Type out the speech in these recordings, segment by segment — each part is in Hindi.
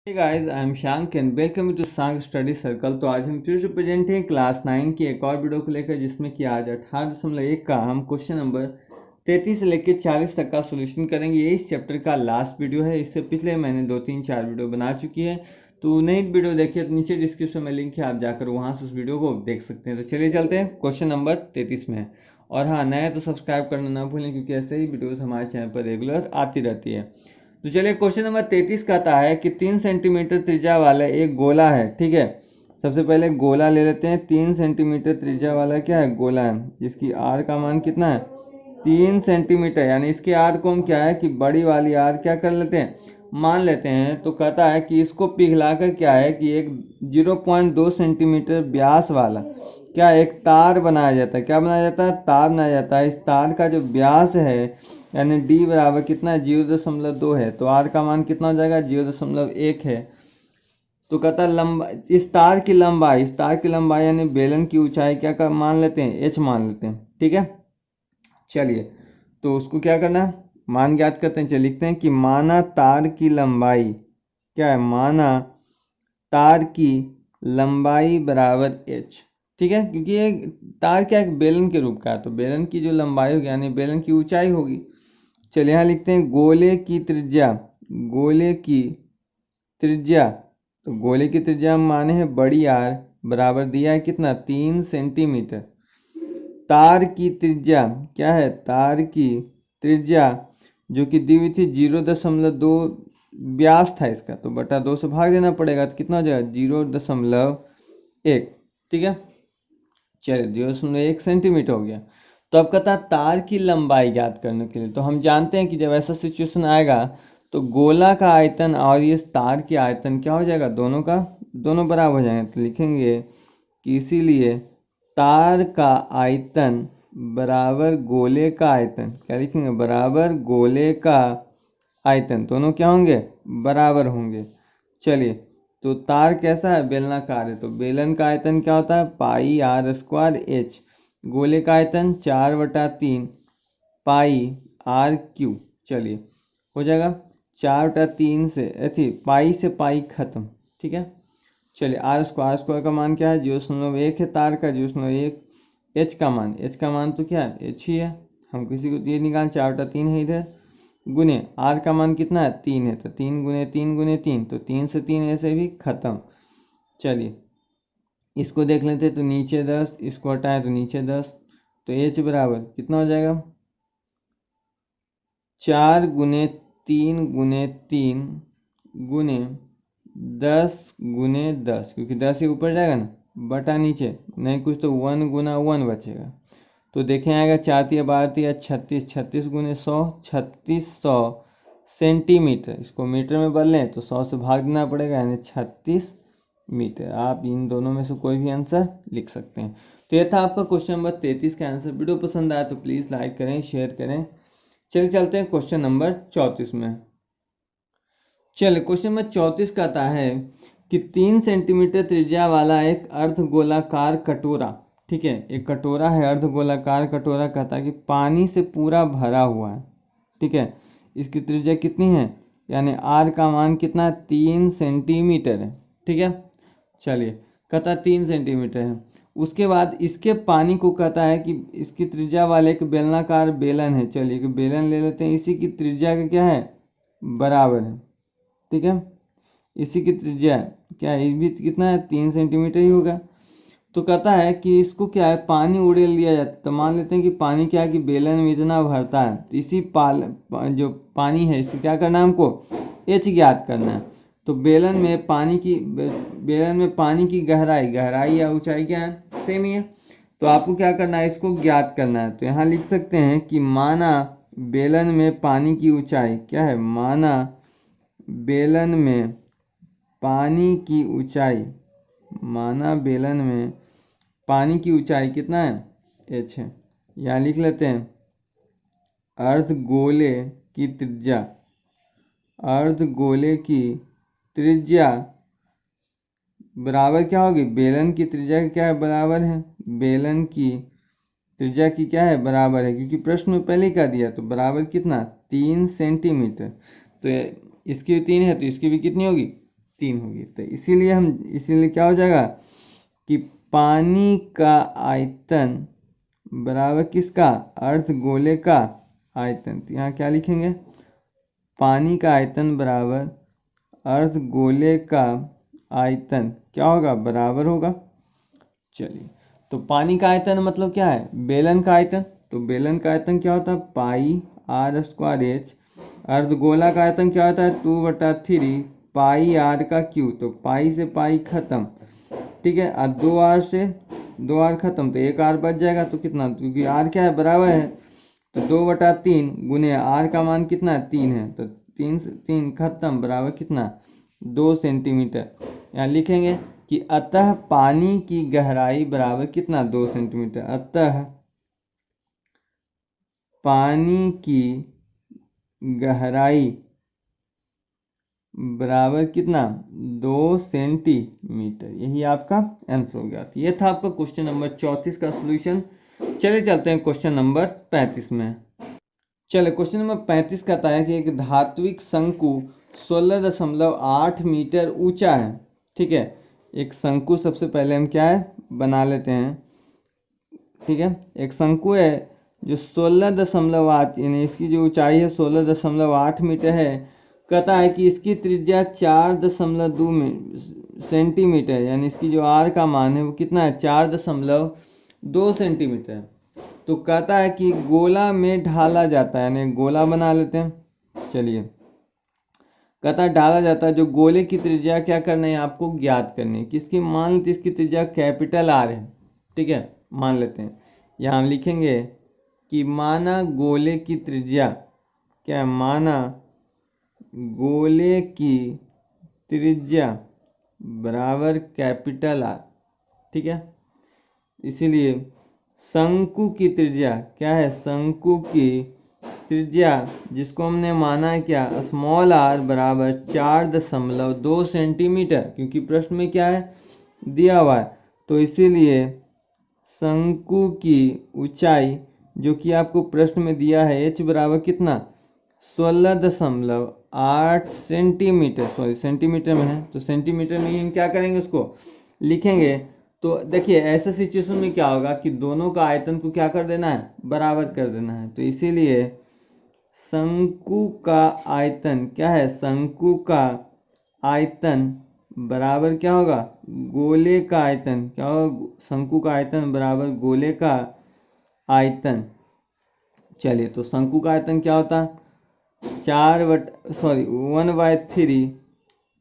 Hey guys, I am Shank and welcome to Shank Study Circle। तो आज हम फिर से प्रेजेंट हैं क्लास 9 की एक और वीडियो को लेकर, जिसमें कि आज 18.1 का हम क्वेश्चन नंबर 33 से लेकर 40 तक का सोल्यूशन करेंगे। ये इस चैप्टर का लास्ट वीडियो है। इससे पिछले मैंने 2-3-4 वीडियो बना चुकी है, तो नई वीडियो देखिए तो नीचे डिस्क्रिप्शन में लिंक है, आप जाकर वहाँ से उस वीडियो को देख सकते हैं। तो चलिए चलते हैं, क्वेश्चन नंबर 33 में। और हाँ, नया तो सब्सक्राइब करना ना भूलें, क्योंकि ऐसे ही वीडियोज़ हमारे चैनल पर रेगुलर आती रहती है। तो चलिए, क्वेश्चन नंबर 33 कहता है कि 3 सेंटीमीटर त्रिज्या वाला एक गोला है। ठीक है, सबसे पहले गोला ले लेते हैं। 3 सेंटीमीटर त्रिज्या वाला क्या है, गोला है, जिसकी आर का मान कितना है, 3 सेंटीमीटर। यानी इसके आर को हम क्या है कि बड़ी वाली आर क्या कर लेते हैं, मान लेते हैं। तो कहता है कि इसको पिघलाकर क्या है कि एक 0.2 सेंटीमीटर व्यास वाला क्या एक तार बनाया जाता है। क्या बनाया जाता है, तार बनाया जाता है। इस तार का जो व्यास है यानी डी बराबर कितना है, 0.2 है। तो आर का मान कितना हो जाएगा, 0.1 है। तो कहता है लंबा इस तार की लंबाई यानी बेलन की ऊंचाई क्या कर मान लेते हैं, एच मान लेते हैं। ठीक है, चलिए तो उसको क्या करना है, मान ज्ञात करते हैं। चलिए लिखते हैं कि माना तार की लंबाई क्या है, माना तार की लंबाई बराबर एच। ठीक है, क्योंकि ये तार क्या है, बेलन के रूप का है, तो बेलन की जो लंबाई होगी यानी बेलन की ऊंचाई होगी। चलिए यहाँ लिखते हैं गोले की त्रिज्या। तो गोले की त्रिज्या हम माने हैं बड़ी आर, बराबर दिया है कितना, 3 सेंटीमीटर। तार की त्रिज्या क्या है, तार की त्रिज्या जो कि दी हुई थी 0.2 व्यास था इसका, तो बटा 2 से भाग देना पड़ेगा, तो कितना हो जाएगा, 0.1। ठीक है, चलिए 0.1 सेंटीमीटर हो गया। तो अब कहता है तार की लंबाई ज्ञात करने के लिए। तो हम जानते हैं कि जब ऐसा सिचुएशन आएगा तो गोला का आयतन और ये तार की आयतन क्या हो जाएगा, दोनों बराबर हो जाएंगे। तो लिखेंगे कि इसीलिए तार का आयतन बराबर गोले का आयतन, क्या लिखेंगे, बराबर गोले का आयतन, दोनों क्या होंगे, बराबर होंगे। चलिए, तो तार कैसा है, बेलनाकार है, तो बेलन का आयतन क्या होता है, पाई आर स्क्वायर एच। गोले का आयतन 4/3 पाई आर क्यू। चलिए हो जाएगा 4/3 से थी पाई से पाई खत्म। ठीक है, चलिए आर स्क्वायर का मान क्या है, 0.1 है तार का, 0.1। एच का मान तो क्या है, एच ही है। हम किसी को ये निकाल 4/3 है इधर, गुने आर का मान कितना है, 3 है, तो 3 × 3 × 3, तो 3 से 3 ऐसे भी खत्म। चलिए इसको देख लेते, तो नीचे 10, इसको हटाएं तो नीचे 10, तो एच बराबर कितना हो जाएगा, 4 × 3 × 3 गुने 10 × 10, क्योंकि 10 ही ऊपर जाएगा ना, बटा नीचे नहीं कुछ, तो 1 × 1 बचेगा। तो देखें आएगा 4×3 = 12, 36, 36 × 100, 3600 सेंटीमीटर। इसको मीटर में बदलें तो 100 से भाग देना पड़ेगा, यानी 36 मीटर। आप इन दोनों में से कोई भी आंसर लिख सकते हैं। तो यह था आपका क्वेश्चन नंबर 33 का आंसर। वीडियो पसंद आया तो प्लीज़ लाइक करें, शेयर करें। चलिए चलते हैं क्वेश्चन नंबर 34 में। चलिए क्वेश्चन नंबर 34 कहता है कि 3 सेंटीमीटर त्रिज्या वाला एक अर्धगोलाकार कटोरा, ठीक है, एक कटोरा है, अर्धगोलाकार कटोरा, कहता है कि पानी से पूरा भरा हुआ है। ठीक है, इसकी त्रिज्या कितनी है, यानी आर का मान कितना है, 3 सेंटीमीटर है। ठीक है, चलिए कहता है 3 सेंटीमीटर है। उसके बाद इसके पानी को कहता है कि इसकी त्रिज्या वाले एक बेलनाकार बेलन है। चलिए कि बेलन ले लेते हैं, इसी की त्रिज्या का क्या है, बराबर है। ठीक है, इसी की त्रिज्या क्या है, ये भी कितना है, 3 सेंटीमीटर ही होगा। तो कहता है कि इसको क्या है, पानी उड़ेल दिया जाता है। तो मान लेते हैं कि पानी क्या है कि बेलन में इतना भरता है, तो इसी जो पानी है इससे क्या करना है, हमको एच ज्ञात करना है। तो बेलन में पानी की गहराई या ऊंचाई क्या है, सेम ही है। तो आपको क्या करना है, इसको ज्ञात करना है। तो यहाँ लिख सकते हैं कि माना बेलन में पानी की ऊंचाई क्या है, माना बेलन में पानी की ऊंचाई, माना बेलन में पानी की ऊंचाई कितना है, एच है। यहाँ लिख लेते हैं अर्धगोले की त्रिज्या, अर्धगोले की त्रिज्या बराबर क्या होगी, बेलन की त्रिज्या की क्या है, बराबर है, बेलन की त्रिज्या की क्या है, बराबर है, क्योंकि प्रश्न में पहले ही कह दिया। तो बराबर कितना, 3 सेंटीमीटर। तो इसकी भी 3 है तो इसकी भी कितनी होगी, 3 होगी। तो इसीलिए क्या हो जाएगा कि पानी का आयतन बराबर किसका, अर्धगोले का आयतन। तो यहाँ क्या लिखेंगे, पानी का आयतन बराबर अर्धगोले का आयतन क्या होगा, बराबर होगा। चलिए, तो पानी का आयतन मतलब क्या है, बेलन का आयतन। तो बेलन का आयतन क्या होता है, पाई आर स्क्वायर एच। अर्धगोला का आयतन क्या होता है, 2/3 पाई आर का क्यू। तो पाई से पाई खत्म, ठीक है, और 2 आर से 2 आर खत्म, तो 1 आर बच जाएगा। तो कितना, क्योंकि आर क्या है, बराबर है, तो 2/3 गुने आर का मान कितना है, 3 है। तो 3 से 3 खत्म, बराबर कितना, 2 सेंटीमीटर। यहाँ लिखेंगे कि अतः पानी की गहराई बराबर कितना, 2 सेंटीमीटर। अतः पानी की गहराई बराबर कितना, 2 सेंटीमीटर। यही आपका आंसर हो गया। तो ये था आपका क्वेश्चन नंबर 34 का सोल्यूशन। चलिए चलते हैं क्वेश्चन नंबर 35 में। चलिए, क्वेश्चन नंबर 35 कहता है कि एक धात्विक शंकु 16.8 मीटर ऊंचा है। ठीक है, एक शंकु सबसे पहले हम क्या है बना लेते हैं। ठीक है, एक शंकु है जो 16.8 यानी इसकी जो ऊंचाई है 16.8 मीटर है। कहता है कि इसकी त्रिज्या 4.2 सेंटीमीटर, यानी इसकी जो आर का मान है वो कितना है, 4.2 सेंटीमीटर है। तो कहता है कि गोला में ढाला जाता है, यानी गोला बना लेते हैं। चलिए, कहता है ढाला जाता है, जो गोले की त्रिज्या क्या करना है, आपको ज्ञात करनी है। किसकी, मान लेते इसकी त्रिज्या कैपिटल आर है। ठीक है, मान लेते हैं। यहाँ हम लिखेंगे कि माना गोले की त्रिज्या क्या है, माना गोले की त्रिज्या बराबर कैपिटल आर। ठीक है, इसीलिए शंकु की त्रिज्या क्या है, शंकु की त्रिज्या जिसको हमने माना है क्या, स्मॉल आर बराबर 4.2 सेंटीमीटर, क्योंकि प्रश्न में क्या है दिया हुआ है। तो इसीलिए शंकु की ऊंचाई जो कि आपको प्रश्न में दिया है एच बराबर कितना, 16.8 सेंटीमीटर, सॉरी सेंटीमीटर में है, तो सेंटीमीटर में ही हम क्या करेंगे उसको लिखेंगे। तो देखिए, ऐसे सिचुएशन में क्या होगा कि दोनों का आयतन को क्या कर देना है, बराबर कर देना है। तो इसीलिए शंकु का आयतन क्या है, शंकु का आयतन बराबर क्या होगा, गोले का आयतन। क्या होगा, शंकु का आयतन बराबर गोले का आयतन। चलिए, तो शंकु का आयतन क्या होता है, 1/3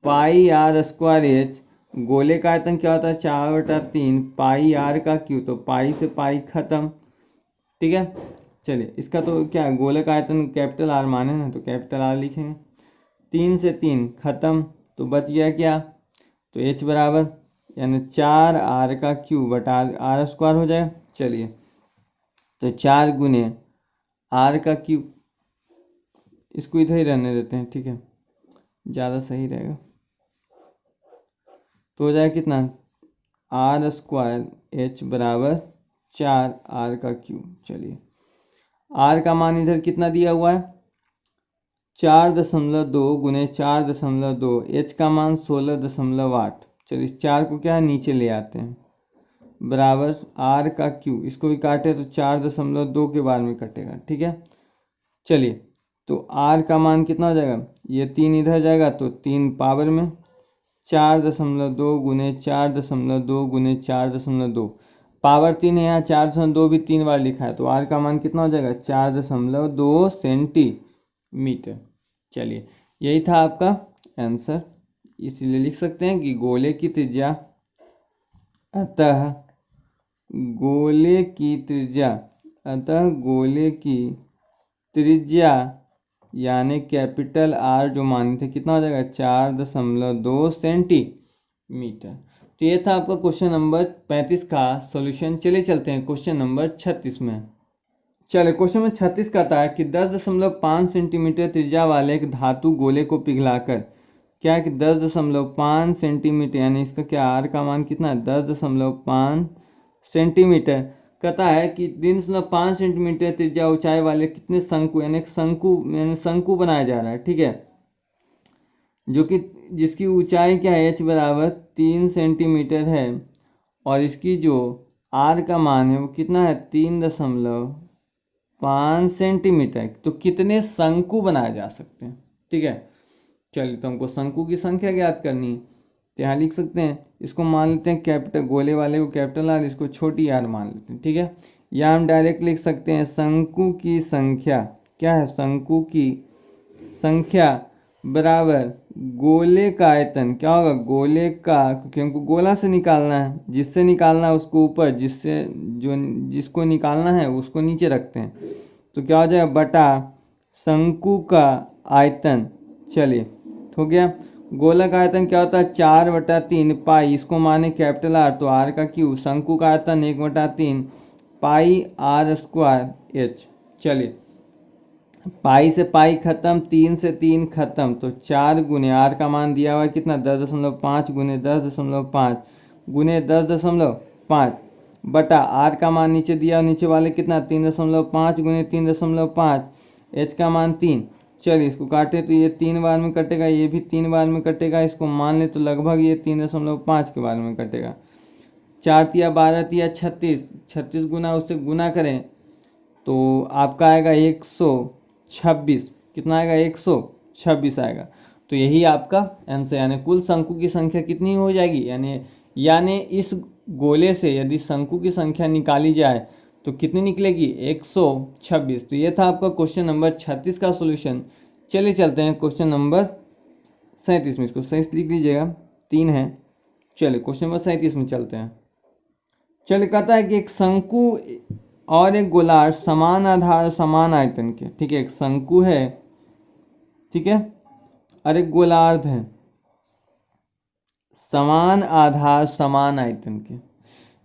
पाई आर स्क्वायर एच। गोले का आयतन क्या होता है, 4/3 पाई आर का क्यू। तो पाई से पाई खत्म। ठीक है, चलिए, इसका तो क्या है, गोले का आयतन कैपिटल आर माने ना, तो कैपिटल आर लिखेंगे। 3 से 3 खत्म, तो बच गया क्या, तो एच बराबर यानी 4 आर का क्यू बटा आर स्क्वायर हो जाए। चलिए, तो 4 गुने आर का क्यू, इसको इधर ही रहने देते हैं। ठीक है, ज़्यादा सही रहेगा। तो हो जाएगा कितना, आर स्क्वायर एच बराबर 4 आर का क्यू। चलिए, आर का मान इधर कितना दिया हुआ है, 4.2 गुने 4.2, एच का मान 16.8। चलिए, इस 4 को क्या नीचे ले आते हैं, बराबर आर का क्यू। इसको भी काटे तो 4.2 के बाद में कटेगा। ठीक है, चलिए, तो आर का मान कितना हो जाएगा, ये 3 इधर जाएगा तो 3 पावर में 4.2 गुने 4.2 गुने 4.2, पावर 3 है, यहाँ 4.2 भी 3 बार लिखा है। तो आर का मान कितना हो जाएगा, 4.2 सेंटीमीटर। चलिए, यही था आपका आंसर। इसीलिए लिख सकते हैं कि गोले की त्रिज्या, अतः गोले की त्रिज्या, अतः गोले की त्रिज्या यानी कैपिटल आर जो माने थे कितना हो जाएगा, 4.2 सेंटीमीटर। तो ये था आपका क्वेश्चन नंबर 35 का सॉल्यूशन। चलिए चलते हैं क्वेश्चन नंबर 36 में। चलिए, क्वेश्चन नंबर 36 कहता है कि 10.5 सेंटीमीटर त्रिज्या वाले एक धातु गोले को पिघलाकर क्या कि 10.5 सेंटीमीटर, यानी इसका क्या आर का मान कितना है, 10.5 सेंटीमीटर। कहता है कि 3.5 सेंटीमीटर त्रिज्या ऊंचाई वाले कितने शंकु, यानी शंकु बनाया जा रहा है। ठीक है, जो कि जिसकी ऊंचाई क्या है, h बराबर 3 सेंटीमीटर है, और इसकी जो r का मान है वो कितना है, 3.5 सेंटीमीटर। तो कितने शंकु बनाए जा सकते हैं, ठीक है। चलिए, तो हमको शंकु की संख्या ज्ञात करनी है, तो यहाँ लिख सकते हैं, इसको मान लेते हैं कैपिटल, गोले वाले को कैपिटल आर, इसको छोटी आर मान लेते हैं, ठीक है। या हम डायरेक्ट लिख सकते हैं शंकु की संख्या, क्या है, शंकु की संख्या बराबर गोले का आयतन, क्या होगा, गोले का, क्योंकि हमको गोला से निकालना है, जिससे निकालना है उसको ऊपर, जिससे जो जिसको निकालना है उसको नीचे रखते हैं, तो क्या हो जाएगा, बटा शंकु का आयतन। चलिए, हो गया। गोलक आयतन क्या होता है, 4/3 पाई, इसको माने कैपिटल आर, तो आर का क्यू, शंकु का आयतन 1/3 पाई आर स्क्वायर एच। चलिए, पाई से पाई खत्म, 3 से 3 खत्म, तो 4 गुने आर का मान दिया हुआ है कितना, 10.5 गुने 10.5 गुने 10.5 बटा आर का मान नीचे दिया, नीचे वाले कितना, 3.5 गुने 3.5, एच का मान 3। चलिए, इसको काटे तो ये 3 बार में कटेगा, ये भी 3 बार में कटेगा, इसको मान ले तो लगभग ये 3.5 के बार में कटेगा। 4 तिया 12 तिया 36, 36 गुना उससे गुना करें तो आपका आएगा 126। कितना आएगा, 126 आएगा। तो यही आपका आंसर, यानी कुल शंकु की संख्या कितनी हो जाएगी, यानी इस गोले से यदि शंकु की संख्या निकाली जाए तो कितनी निकलेगी, 126। तो ये था आपका क्वेश्चन नंबर 36 का सॉल्यूशन। चलिए चलते हैं क्वेश्चन नंबर 37 में, इसको सही लिख लीजिएगा, 3 है। चलिए क्वेश्चन नंबर 37 में चलते हैं। चलिए, कहता है कि एक शंकु और एक गोलार्ध समान आधार और समान आयतन के, ठीक है, एक शंकु है, ठीक है, और एक गोलार्ध है समान आधार समान आयतन के।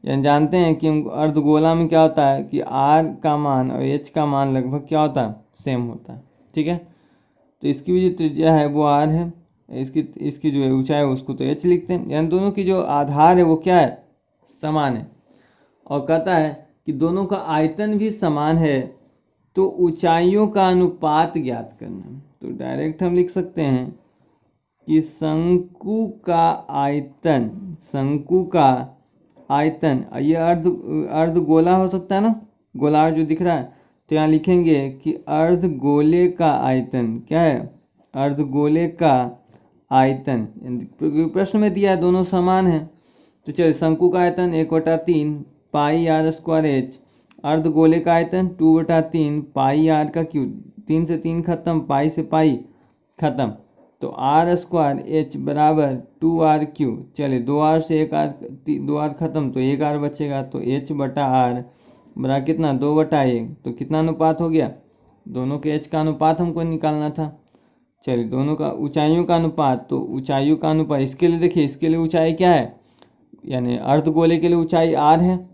यानी जानते हैं कि अर्धगोला में क्या होता है कि आर का मान और एच का मान लगभग क्या होता है, सेम होता है, ठीक है। तो इसकी भी जो त्रिज्या है वो आर है, इसकी जो ऊंचाई है उसको तो एच लिखते हैं, यानी दोनों की जो आधार है वो क्या है, समान है। और कहता है कि दोनों का आयतन भी समान है, तो ऊंचाइयों का अनुपात ज्ञात करना। तो डायरेक्ट हम लिख सकते हैं कि शंकु का आयतन, शंकु का आयतन, ये अर्धगोला हो सकता है ना, गोलार्ध जो दिख रहा है, तो यहाँ लिखेंगे कि अर्धगोले का आयतन क्या है, अर्धगोले का आयतन, प्रश्न में दिया है दोनों समान है। तो चलिए, शंकु का आयतन 1/3 पाई आर स्क्वायर एच, अर्धगोले का आयतन 2/3 पाई आर का क्यू, 3 से 3 खत्म, पाई से पाई खत्म, तो आर स्क्वायर एच बराबर 2r क्यू। चलिए, 2r से 1r, 2r खत्म, तो 1r बचेगा, तो h बटा आर बराबर कितना, 2/1। तो कितना अनुपात हो गया, दोनों के h का अनुपात हमको निकालना था। चलिए, दोनों का ऊंचाइयों का अनुपात, तो ऊंचाइयों का अनुपात, इसके लिए देखिए, इसके लिए ऊंचाई क्या है, यानी अर्धगोले के लिए ऊंचाई r है,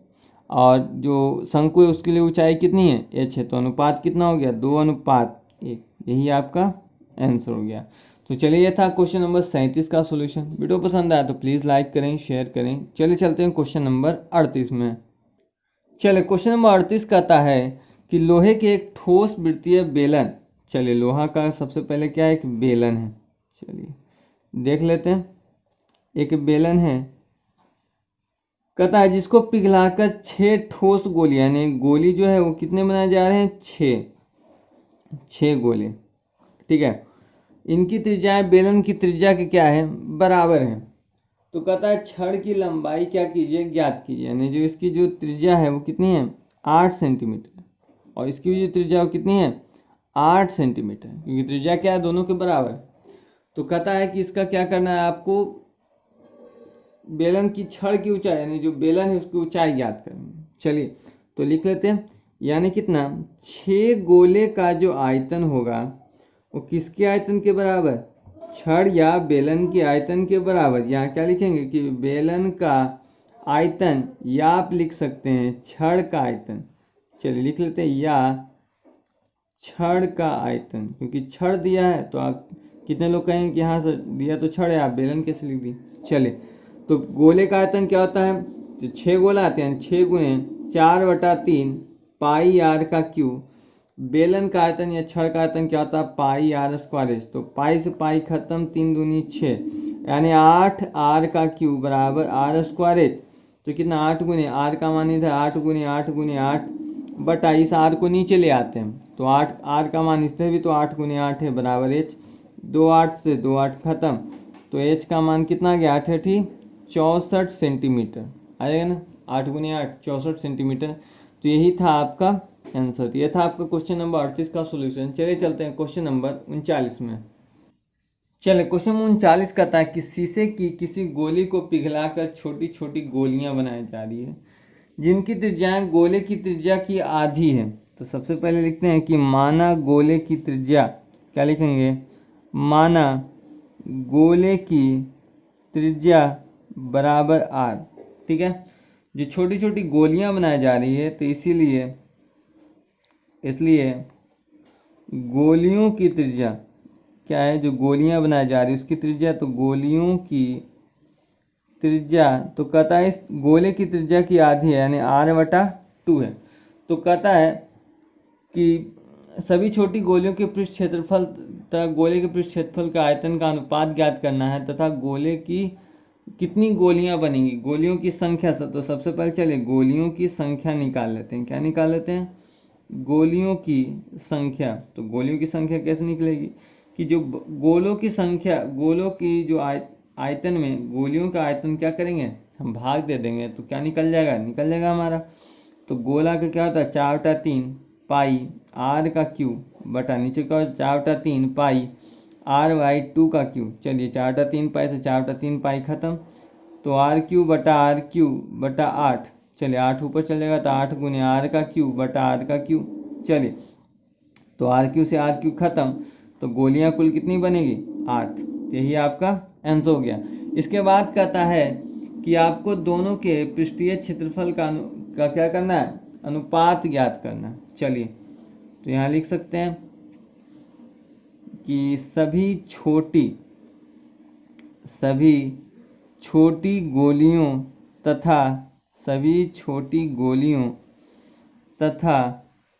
और जो शंकु है उसके लिए ऊंचाई कितनी है, h है, तो अनुपात कितना हो गया, 2:1। यही आपका आंसर हो गया। तो चलिए, ये था क्वेश्चन नंबर 37 का सॉल्यूशन। वीडियो पसंद आया तो प्लीज़ लाइक करें, शेयर करें। चलिए चलते हैं क्वेश्चन नंबर 38 में। चलिए, क्वेश्चन नंबर 38 कहता है कि लोहे के एक ठोस वृत्तीय बेलन, चलिए लोहा का सबसे पहले क्या है, एक बेलन है, चलिए देख लेते हैं। एक बेलन है, कहता है जिसको पिघलाकर 6 ठोस गोली, यानी गोली जो है वो कितने बनाए जा रहे हैं, 6 गोले, ठीक है। इनकी त्रिज्याएं बेलन की त्रिज्या के क्या है, बराबर है। तो कहता है छड़ की लंबाई क्या कीजिए, ज्ञात कीजिए, यानी जो इसकी जो त्रिज्या है वो कितनी है, 8 सेंटीमीटर, और इसकी जो त्रिज्या वो कितनी है, 8 सेंटीमीटर, क्योंकि त्रिज्या क्या है, दोनों के बराबर। तो कहता है कि इसका क्या करना है, आपको बेलन की छड़ की ऊंचाई, यानी जो बेलन है उसकी ऊंचाई ज्ञात करनी है। चलिए, तो लिख लेते हैं, यानी कितना, 6 गोले का जो आयतन होगा वो किसके आयतन के बराबर, छड़ या बेलन के आयतन के बराबर। यहाँ क्या लिखेंगे कि बेलन का आयतन, या आप लिख सकते हैं छड़ का आयतन। चलिए लिख लेते हैं, या छड़ का आयतन, क्योंकि छड़ दिया है तो आप कितने लोग कहेंगे कि हाँ सर दिया तो छड़ है, आप बेलन कैसे लिख दी। चलिए, तो गोले का आयतन क्या होता है, तो 6 गोला आते हैं, 6 गुने 4/3 पाई आर का क्यू, बेलन का आयतन या छड़ का आयतन क्या होता है, पाई आर स्क्वायर एच। तो पाई से पाई खत्म, 3 दूनी 6, यानी 8 आर का क्यूब बराबर आर स्क्वायर एच। तो कितना, 8 गुने आर का मान इधर, 8 गुने 8 गुने 8 बटा इस आर को नीचे ले आते हैं, तो 8 आर का मान इस तरह भी, तो 8 गुने 8 है बराबर एच। 2 8 से 2 8 खत्म, तो एच का मान कितना आ गया, 8 8 64 सेंटीमीटर आ जाएगा ना, 8 गुने 8 64 सेंटीमीटर। तो यही था आपका आंसर। तो यह था आपका क्वेश्चन नंबर 38 का सॉल्यूशन। चलिए चलते हैं क्वेश्चन नंबर 39 में। चलिए क्वेश्चन 39 कहता है कि शीशे की किसी गोली को पिघलाकर छोटी छोटी गोलियां बनाई जा रही है जिनकी त्रिज्या गोले की त्रिज्या की आधी है। तो सबसे पहले लिखते हैं कि माना गोले की त्रिज्या, क्या लिखेंगे, माना गोले की त्रिज्या बराबर आर। ठीक है, जो छोटी छोटी गोलियां बनाई जा रही है, तो इसलिए गोलियों की त्रिज्या क्या है, जो गोलियां बनाई जा रही है उसकी त्रिज्या, तो गोलियों की त्रिज्या, तो कहता है इस गोले की त्रिज्या की आधी है, यानी r/2 है। तो कहता है कि सभी छोटी गोलियों के पृष्ठ क्षेत्रफल तथा गोले के पृष्ठ क्षेत्रफल का आयतन का अनुपात ज्ञात करना है, तथा गोले की कितनी गोलियां बनेंगी, गोलियों की संख्या। तो सबसे पहले चलिए गोलियों की संख्या निकाल लेते हैं। क्या निकाल लेते हैं, गोलियों की संख्या। तो गोलियों की संख्या कैसे निकलेगी कि जो गोलों की संख्या, गोलों की जो आयतन में गोलियों का आयतन क्या करेंगे, हम भाग दे देंगे, तो क्या निकल जाएगा हमारा। तो गोला का क्या होता है, 4/3 पाई आर का क्यूब बटा नीचे का 4/3 पाई r/2 का क्यूब। चलिए 4/3 पाई से 4/3 पाई खत्म, तो r³ बटा 8। चलिए 8 ऊपर चल जाएगा, तो 8 गुने आर का क्यूब बटा आर का क्यूब। चलिए तो r³ से r³ खत्म, तो गोलियां कुल कितनी बनेगी, 8। यही आपका आंसर हो गया। इसके बाद कहता है कि आपको दोनों के पृष्ठीय क्षेत्रफल का क्या करना है, अनुपात ज्ञात करना है। चलिए तो यहाँ लिख सकते हैं कि सभी छोटी गोलियों तथा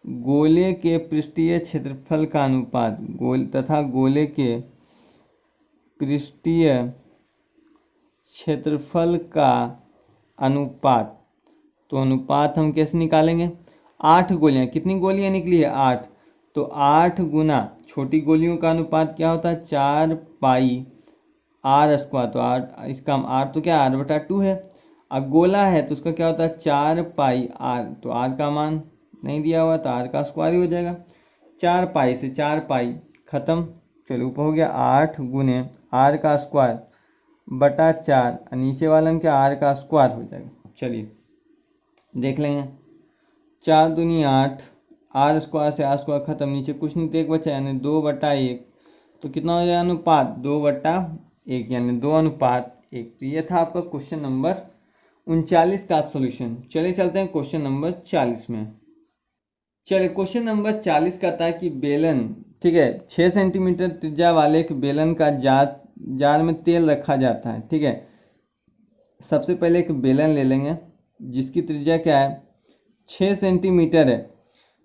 गोले के पृष्ठीय क्षेत्रफल का अनुपात, गोले के पृष्ठीय क्षेत्रफल का अनुपात। तो अनुपात हम कैसे निकालेंगे, 8 गोलियां, कितनी गोलियां निकली है, 8। तो 8 गुना छोटी गोलियों का अनुपात क्या होता है, 4 पाई r²। तो 8 इसका r तो क्या r/2 है। अब गोला है तो उसका क्या होता है, 4 पाई r। तो r का मान नहीं दिया हुआ, तो r का स्क्वायर ही हो जाएगा। 4 पाई से 4 पाई खत्म, चलो ऊपर हो गया 8 गुने r का स्क्वायर बटा 4, नीचे वाला में क्या r का स्क्वायर हो जाएगा। चलिए देख लेंगे, 4 दूनी 8, r² से r² खत्म, नीचे कुछ नहीं तो 1 बचा, यानी 2/1। तो कितना हो जाएगा अनुपात, 2/1, यानी 2:1। तो ये था आपका क्वेश्चन नंबर 39 का सॉल्यूशन। चलिए चलते हैं क्वेश्चन नंबर 40 में। चलिए क्वेश्चन नंबर 40 कहता है कि बेलन, ठीक है, 6 सेंटीमीटर त्रिज्या वाले एक बेलन का जार में तेल रखा जाता है। ठीक है, सबसे पहले एक बेलन ले लेंगे जिसकी त्रिज्या क्या है, 6 सेंटीमीटर है।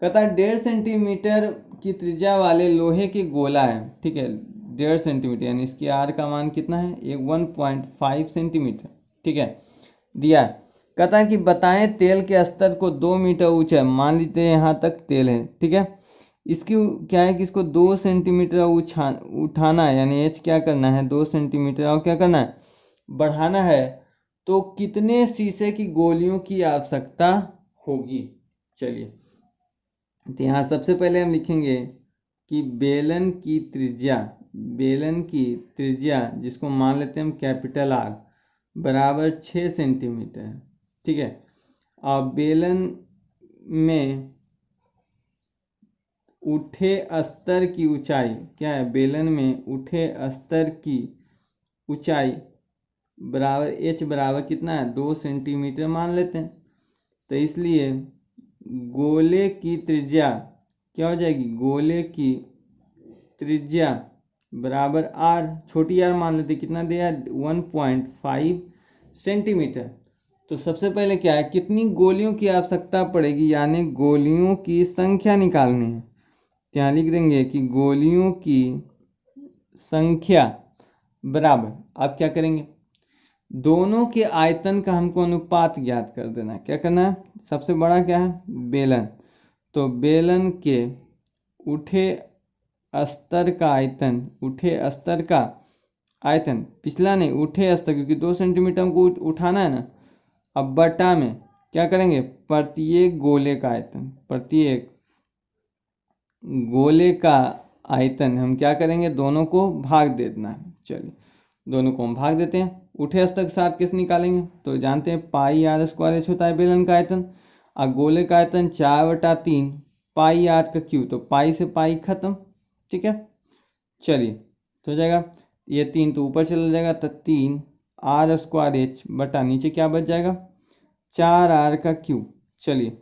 कहता है 1.5 सेंटीमीटर की त्रिज्या वाले लोहे की गोला है। ठीक है, 1.5 सेंटीमीटर, यानी इसकी आर का मान कितना है, 1.5 सेंटीमीटर। ठीक है, दिया। कहता है कि बताएं तेल के स्तर को 2 मीटर ऊंचा है। मान लीजिए यहाँ तक तेल है। ठीक है, इसकी क्या है कि इसको 2 सेंटीमीटर उठाना है, यानी एच क्या करना है, 2 सेंटीमीटर, और क्या करना है, बढ़ाना है। तो कितने शीशे की गोलियों की आवश्यकता होगी। चलिए तो यहाँ सबसे पहले हम लिखेंगे कि बेलन की त्रिज्या जिसको मान लेते हैं हम कैपिटल R बराबर 6 सेंटीमीटर है। ठीक है, और बेलन में उठे अस्तर की ऊंचाई क्या है, बेलन में उठे अस्तर की ऊंचाई बराबर h बराबर कितना है, 2 सेंटीमीटर मान लेते हैं। तो इसलिए गोले की त्रिज्या क्या हो जाएगी, गोले की त्रिज्या बराबर r, छोटी r मान लेते, कितना दिया, 1.5 सेंटीमीटर। तो सबसे पहले क्या है, कितनी गोलियों की आवश्यकता पड़ेगी, यानी गोलियों की संख्या निकालनी है। तो यहाँ लिख देंगे कि गोलियों की संख्या बराबर, आप क्या करेंगे, दोनों के आयतन का हमको अनुपात ज्ञात कर देना है। क्या करना है, सबसे बड़ा क्या है, बेलन, तो बेलन के उठे अस्तर का आयतन, उठे अस्तर का आयतन, पिछला नहीं, उठे अस्तर, क्योंकि 2 सेंटीमीटर हमको उठाना है ना। अब बटा में क्या करेंगे, प्रत्येक गोले का आयतन, प्रत्येक गोले का आयतन हम क्या करेंगे, दोनों को भाग दे देना है। चलिए दोनों को हम भाग देते हैं। उठे अस्तर के साथ कैसे निकालेंगे, तो जानते हैं पाई आर स्क्वायर एच होता है बेलन का आयतन, और गोले का आयतन 4/3 पाई आर का क्यू, तो पाई से पाई खत्म, ठीक है। चलिए तो हो जाएगा, ये 3 तो ऊपर चला जाएगा, तो 3 आर स्क्वायर एच बटा नीचे क्या बच जाएगा, 4 आर का क्यू। चलिए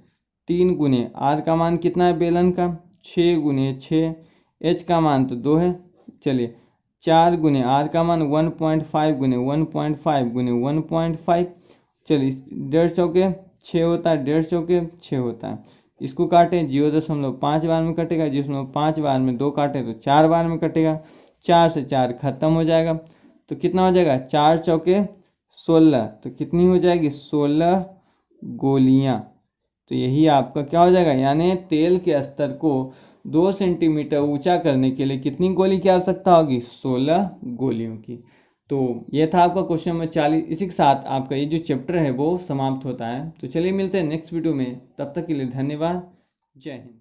3 गुने आर का मान कितना है बेलन का, 6 गुने 6, एच का मान तो 2 है। चलिए 4 गुने आर का मान 1.5 गुने 1.5 गुने 1.5, चलिए 1.5 चौके 6 होता है, 1.5 चौके 6 होता है। इसको काटें 0.5 बार में कटेगा, जिसमें 5 बार में 2 काटे तो 4 बार में कटेगा, 4 से 4 खत्म हो जाएगा, तो कितना हो जाएगा, 4 चौके 16, तो कितनी हो जाएगी, 16 गोलियां। तो यही आपका क्या हो जाएगा, यानी तेल के स्तर को 2 सेंटीमीटर ऊंचा करने के लिए कितनी गोली की आवश्यकता होगी, 16 गोलियों की। तो ये था आपका क्वेश्चन नंबर 40। इसी के साथ आपका ये जो चैप्टर है वो समाप्त होता है। तो चलिए मिलते हैं नेक्स्ट वीडियो में, तब तक के लिए धन्यवाद, जय हिंद।